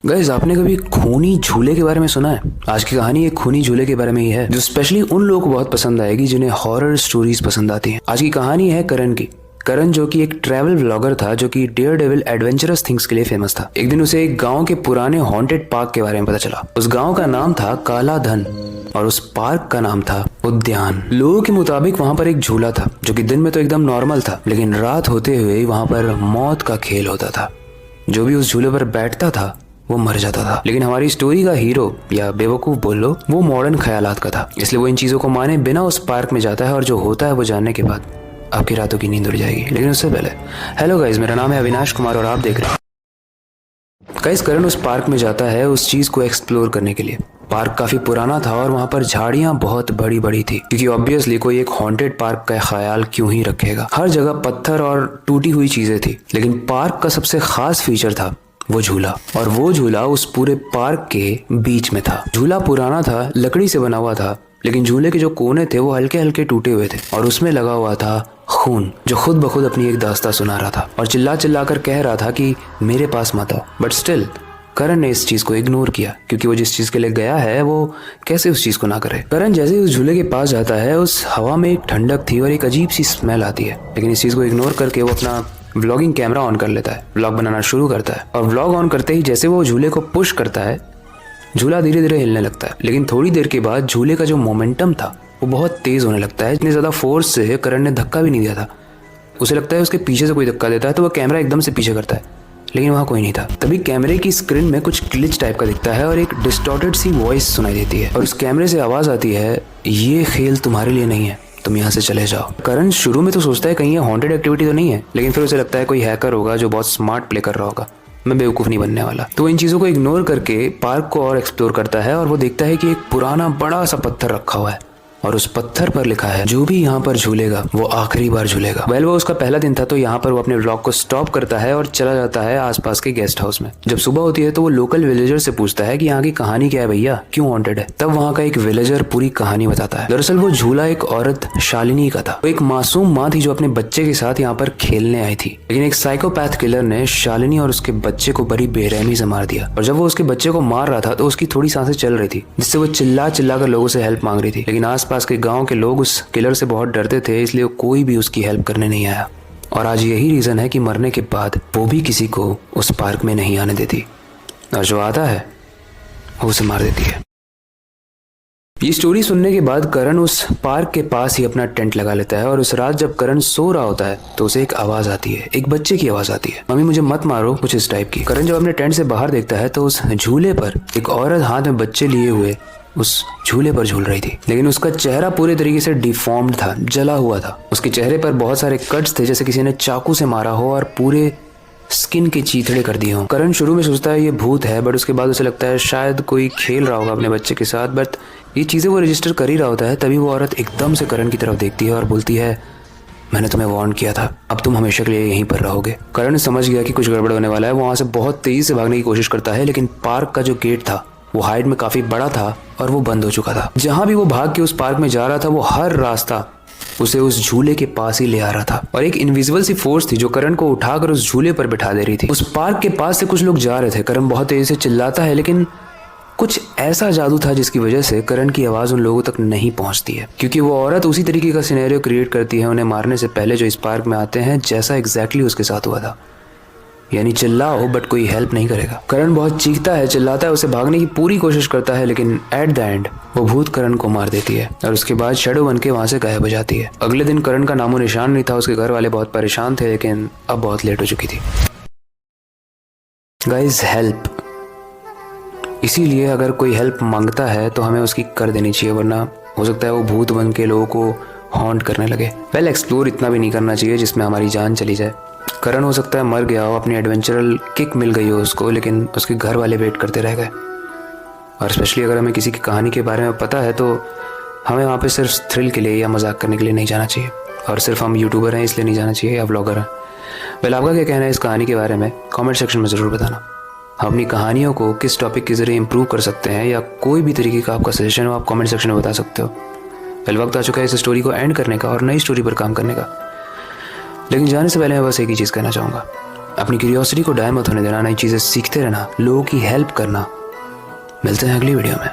Guys, आपने कभी खूनी झूले के बारे में सुना है? आज की कहानी एक खूनी झूले के बारे में ही है, जो स्पेशली उन लोगों को बहुत पसंद आएगी जिन्हें हॉरर स्टोरीज पसंद आती हैं। आज की कहानी है करण की। करण जो कि एक ट्रैवल व्लॉगर था, जो कि डेयर डेविल एडवेंचरस थिंग्स के लिए फेमस था। एक दिन उसे एक गांव के पुराने हॉन्टेड पार्क के बारे में पता चला। उस गांव का नाम था काला धन और उस पार्क का नाम था उद्यान। लोगों के मुताबिक वहाँ पर एक झूला था, जो कि दिन में तो एकदम नॉर्मल था, लेकिन रात होते हुए वहाँ पर मौत का खेल होता था। जो भी उस झूले पर बैठता था वो मर जाता था। लेकिन हमारी स्टोरी का हीरो, या बेवकूफ बोल लो, वो मॉडर्न ख्यालात का था, इसलिए वो इन चीजों को माने बिना उस पार्क में जाता है, और जो होता है वो जानने के बाद आपकी रातों की नींद उड़ जाएगी। लेकिन उससे पहले, हेलो गाइस, मेरा नाम है अविनाश कुमार और आप देख रहे हैं। गाइस, करण उस पार्क में जाता है उस चीज को एक्सप्लोर करने के लिए। पार्क काफी पुराना था और वहाँ पर झाड़ियां बहुत बड़ी बड़ी थी, क्योंकि ऑब्वियसली कोई एक हॉन्टेड पार्क का ख्याल क्यों ही रखेगा। हर जगह पत्थर और टूटी हुई चीजें थी, लेकिन पार्क का सबसे खास फीचर था वो झूला। और वो झूला उस पूरे पार्क के बीच में था। झूला पुराना था, लकड़ी से बना हुआ था, लेकिन झूले के जो कोने थे वो हल्के हल्के टूटे हुए थे, और उसमें लगा हुआ था खून, जो खुद ब खुद अपनी एक दास्तां सुना रहा था और चिल्ला चिल्ला कर कह रहा था कि मेरे पास मत आओ। बट स्टिल करण ने इस चीज को इग्नोर किया, क्योंकि वो जिस चीज के लिए गया है वो कैसे उस चीज को ना करे। करण जैसे ही उस झूले के पास जाता है, उस हवा में एक ठंडक थी और एक अजीब सी स्मेल आती है, लेकिन इस चीज को इग्नोर करके वो अपना व्लॉगिंग कैमरा ऑन कर लेता है, व्लॉग बनाना शुरू करता है। और व्लॉग ऑन करते ही जैसे वो झूले को पुश करता है, झूला धीरे धीरे हिलने लगता है। लेकिन थोड़ी देर के बाद झूले का जो मोमेंटम था वो बहुत तेज होने लगता है। इतनी ज्यादा फोर्स से करण ने धक्का भी नहीं दिया था। उसे लगता है उसके पीछे से कोई धक्का देता है, तो वह कैमरा एकदम से पीछे करता है, लेकिन वहाँ कोई नहीं था। तभी कैमरे की स्क्रीन में कुछ ग्लिच टाइप का दिखता है और एक डिस्टॉर्टेड सी वॉइस सुनाई देती है, और उस कैमरे से आवाज आती है, ये खेल तुम्हारे लिए नहीं है, तुम यहाँ से चले जाओ। करण शुरू में तो सोचता है कहीं ये हॉन्टेड एक्टिविटी तो नहीं है, लेकिन फिर उसे लगता है कोई हैकर होगा जो बहुत स्मार्ट प्ले कर रहा होगा, मैं बेवकूफ नहीं बनने वाला। तो इन चीजों को इग्नोर करके पार्क को और एक्सप्लोर करता है, और वो देखता है कि एक पुराना बड़ा सा पत्थर रखा हुआ है, और उस पत्थर पर लिखा है, जो भी यहाँ पर झूलेगा वो आखिरी बार झूलेगा। वो उसका पहला दिन था, तो यहाँ पर वो अपने व्लॉग को स्टॉप करता है और चला जाता है आसपास के गेस्ट हाउस में। जब सुबह होती है तो वो लोकल विलेजर से पूछता है कि यहाँ की कहानी क्या है भैया, क्यों हॉन्टेड है। तब वहाँ का एक विलेजर पूरी कहानी बताता है। दरअसल वो झूला एक औरत शालिनी का था। वो एक मासूम माँ थी जो अपने बच्चे के साथ यहाँ पर खेलने आई थी, लेकिन एक साइकोपैथ किलर ने शालिनी और उसके बच्चे को बड़ी बेरहमी से मार दिया। और जब वो उसके बच्चे को मार रहा था तो उसकी थोड़ी सांसें चल रही थी, जिससे वो चिल्ला चिल्ला कर लोगों से हेल्प मांग रही थी। लेकिन आसपास के गांव के लोग उस किलर से बहुत डरते थे, इसलिए कोई भी उसकी हेल्प करने नहीं आया। और आज यही रीजन है कि मरने के बाद वो भी किसी को उस पार्क में नहीं आने देती, और जो आता है वो उसे मार देती है। ये स्टोरी सुनने के बाद करण उस पार्क के पास ही अपना टेंट लगा लेता है, और उस रात जब करण सो रहा होता है तो उसे एक आवाज आती है, एक बच्चे की आवाज आती है, मम्मी मुझे मत मारो, कुछ इस टाइप की। करण जब अपने टेंट से बाहर देखता है तो उस झूले पर एक औरत हाथ में बच्चे लिए हुए उस झूले पर झूल रही थी, लेकिन उसका चेहरा पूरे तरीके से डिफॉर्म्ड था, जला हुआ था। उसके चेहरे पर बहुत सारे कट्स थे, जैसे किसी ने चाकू से मारा हो, और पूरे स्किन के चीथड़े कर दिए हों। करण शुरू में सोचता है ये भूत है, बट उसके बाद उसे लगता है शायद कोई खेल रहा होगा अपने बच्चे के साथ। बट ये चीजें वो रजिस्टर कर ही रहा होता है, तभी वो औरत एकदम से करण की तरफ देखती है और बोलती है, मैंने तुम्हें वार्न किया था, अब तुम हमेशा के लिए यहीं पर रहोगे। करण समझ गया कि कुछ गड़बड़ होने वाला है। वो वहां से बहुत तेजी से भागने की कोशिश करता है, लेकिन पार्क का जो गेट था वो हाइट में काफी बड़ा था और वो बंद हो चुका था। जहां भी वो भाग के उस पार्क में जा रहा था, वो हर रास्ता उसे उस झूले के पास ही ले आ रहा था, और एक इनविजिबल सी फोर्स थी जो करण को उठाकर उस झूले पर बिठा दे रही थी। उस पार्क के पास से कुछ लोग जा रहे थे। करण बहुत तेजी से चिल्लाता है, लेकिन कुछ ऐसा जादू था जिसकी वजह से करण की आवाज उन लोगों तक नहीं पहुंचती है, क्योंकि वो औरत उसी तरीके का सिनेरियो क्रिएट करती है उन्हें मारने से पहले जो इस पार्क में आते हैं, जैसा एग्जैक्टली उसके साथ हुआ था। यानी चिल्लाओ बट कोई हेल्प नहीं करेगा। करण बहुत चीखता है, चिल्लाता है, उसे भागने की पूरी कोशिश करता है, लेकिन एट द एंड वो भूत करण को मार देती है, और उसके बाद शैडो बन के वहां से गायब हो जाती है। अगले दिन करण का नामो निशान नहीं था। उसके घर वाले बहुत परेशान थे, लेकिन अब बहुत लेट हो चुकी थी। गाइस, हेल्प, इसीलिए अगर कोई हेल्प मांगता है तो हमें उसकी कर देनी चाहिए, वरना हो सकता है वो भूत बन के लोगों को हॉन्ट करने लगे। एक्सप्लोर इतना भी नहीं करना चाहिए जिसमें हमारी जान चली जाए। करण हो सकता है मर गया हो, अपनी एडवेंचरल किक मिल गई हो उसको, लेकिन उसके घर वाले वेट करते रह गए। और स्पेशली अगर हमें किसी की कहानी के बारे में पता है तो हमें वहाँ पे सिर्फ थ्रिल के लिए या मजाक करने के लिए नहीं जाना चाहिए, और सिर्फ हम यूट्यूबर हैं इसलिए नहीं जाना चाहिए, या व्लॉगर हैं। आपका क्या कहना है इस कहानी के बारे में कमेंट सेक्शन में ज़रूर बताना। हम अपनी कहानियों को किस टॉपिक के जरिए इम्प्रूव कर सकते हैं, या कोई भी तरीके का आपका सजेशन हो आप कमेंट सेक्शन में बता सकते हो। वक्त आ चुका है इस स्टोरी को एंड करने का और नई स्टोरी पर काम करने का, लेकिन जाने से पहले मैं बस एक ही चीज़ कहना चाहूँगा, अपनी क्यूरियोसिटी को डाय मत होने देना, नई चीजें सीखते रहना, लोगों की हेल्प करना। मिलते हैं अगली वीडियो में।